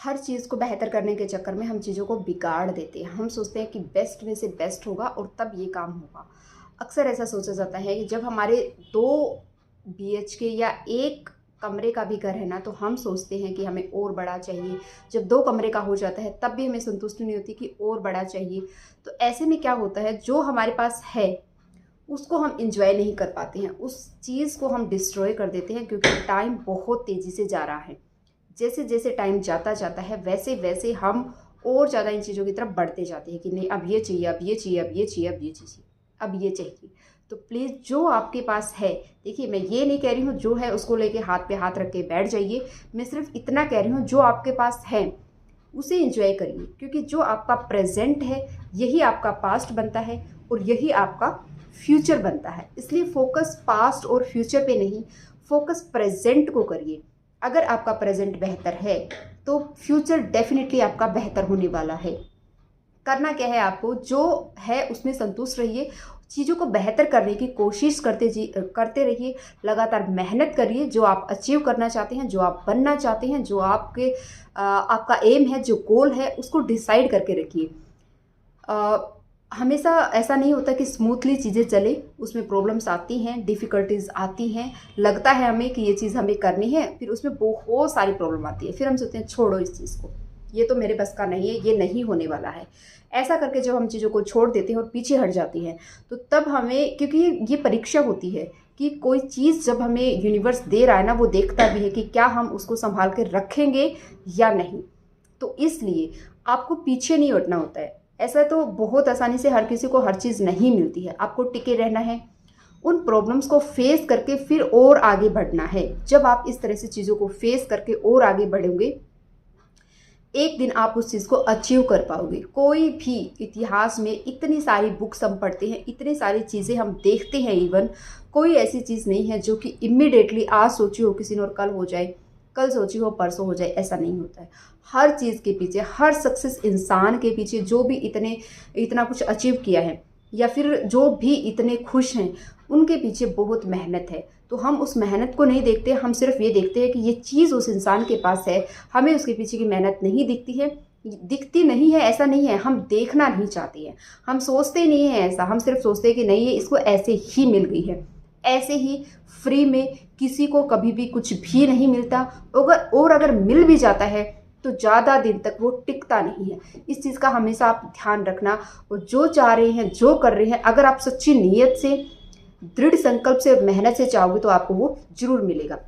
हर चीज़ को बेहतर करने के चक्कर में हम चीज़ों को बिगाड़ देते हैं। हम सोचते हैं कि बेस्ट में से बेस्ट होगा और तब ये काम होगा। अक्सर ऐसा सोचा जाता है कि जब हमारे 2 बीएचके या 1 कमरे का भी घर है ना, तो हम सोचते हैं कि हमें और बड़ा चाहिए। जब 2 कमरे का हो जाता है तब भी हमें संतुष्टि नहीं होती कि और बड़ा चाहिए। तो ऐसे में क्या होता है, जो हमारे पास है उसको हम एंजॉय नहीं कर पाते हैं, उस चीज़ को हम डिस्ट्रॉय कर देते हैं, क्योंकि टाइम बहुत तेज़ी से जा रहा है। जैसे जैसे टाइम जाता जाता है वैसे वैसे हम और ज़्यादा इन चीज़ों की तरफ बढ़ते जाते हैं कि नहीं, अब ये चाहिए, अब ये चाहिए, अब ये चाहिए, अब ये चाहिए, अब ये चाहिए। तो प्लीज़ जो आपके पास है, देखिए मैं ये नहीं कह रही हूँ जो है उसको लेके हाथ पे हाथ रख के बैठ जाइए। मैं सिर्फ इतना कह रही हूँ जो आपके पास है उसे एंजॉय करिए, क्योंकि जो आपका प्रेजेंट है यही आपका पास्ट बनता है और यही आपका फ्यूचर बनता है। इसलिए फोकस पास्ट और फ्यूचर पे नहीं, फोकस प्रेजेंट को करिए। अगर आपका प्रेजेंट बेहतर है तो फ्यूचर डेफिनेटली आपका बेहतर होने वाला है। करना क्या है, आपको जो है उसमें संतुष्ट रहिए, चीज़ों को बेहतर करने की कोशिश करते रहिए, लगातार मेहनत करिए। जो आप अचीव करना चाहते हैं, जो आप बनना चाहते हैं, जो आपका एम है, जो गोल है, उसको डिसाइड करके रखिए। हमेशा ऐसा नहीं होता कि स्मूथली चीज़ें चले, उसमें प्रॉब्लम्स आती हैं, डिफ़िकल्टीज़ आती हैं। लगता है हमें कि ये चीज़ हमें करनी है, फिर उसमें बहुत सारी प्रॉब्लम आती है, फिर हम सोचते हैं छोड़ो इस चीज़ को, ये तो मेरे बस का नहीं है, ये नहीं होने वाला है। ऐसा करके जब हम चीज़ों को छोड़ देते हैं और पीछे हट जाती हैं, तो तब हमें, क्योंकि ये परीक्षा होती है कि कोई चीज़ जब हमें यूनिवर्स दे रहा है ना, वो देखता भी है कि क्या हम उसको संभाल के रखेंगे या नहीं। तो इसलिए आपको पीछे नहीं हटना होता है। ऐसा तो बहुत आसानी से हर किसी को हर चीज़ नहीं मिलती है। आपको टिके रहना है, उन प्रॉब्लम्स को फेस करके फिर और आगे बढ़ना है। जब आप इस तरह से चीज़ों को फेस करके और आगे बढ़ोगे, एक दिन आप उस चीज़ को अचीव कर पाओगे। कोई भी इतिहास में इतनी सारी बुक्स हम पढ़ते हैं, इतनी सारी चीज़ें हम देखते हैं, इवन कोई ऐसी चीज़ नहीं है जो कि इमीडिएटली आज सोची हो किसी ने और कल हो जाए, कल सोची हो परसों हो जाए, ऐसा नहीं होता है। हर चीज़ के पीछे, हर सक्सेस इंसान के पीछे, जो भी इतना कुछ अचीव किया है या फिर जो भी इतने खुश हैं, उनके पीछे बहुत मेहनत है। तो हम उस मेहनत को नहीं देखते, हम सिर्फ ये देखते हैं कि ये चीज़ उस इंसान के पास है, हमें उसके पीछे की मेहनत नहीं दिखती है। दिखती नहीं है ऐसा नहीं है, हम देखना नहीं चाहते हैं, हम सोचते नहीं हैं ऐसा, हम सिर्फ सोचते हैं कि नहीं, ये इसको ऐसे ही मिल गई है। ऐसे ही फ्री में किसी को कभी भी कुछ भी नहीं मिलता, अगर मिल भी जाता है तो ज़्यादा दिन तक वो टिकता नहीं है। इस चीज़ का हमेशा आप ध्यान रखना। और जो चाह रहे हैं, जो कर रहे हैं, अगर आप सच्ची नीयत से, दृढ़ संकल्प से, मेहनत से चाहोगे तो आपको वो जरूर मिलेगा।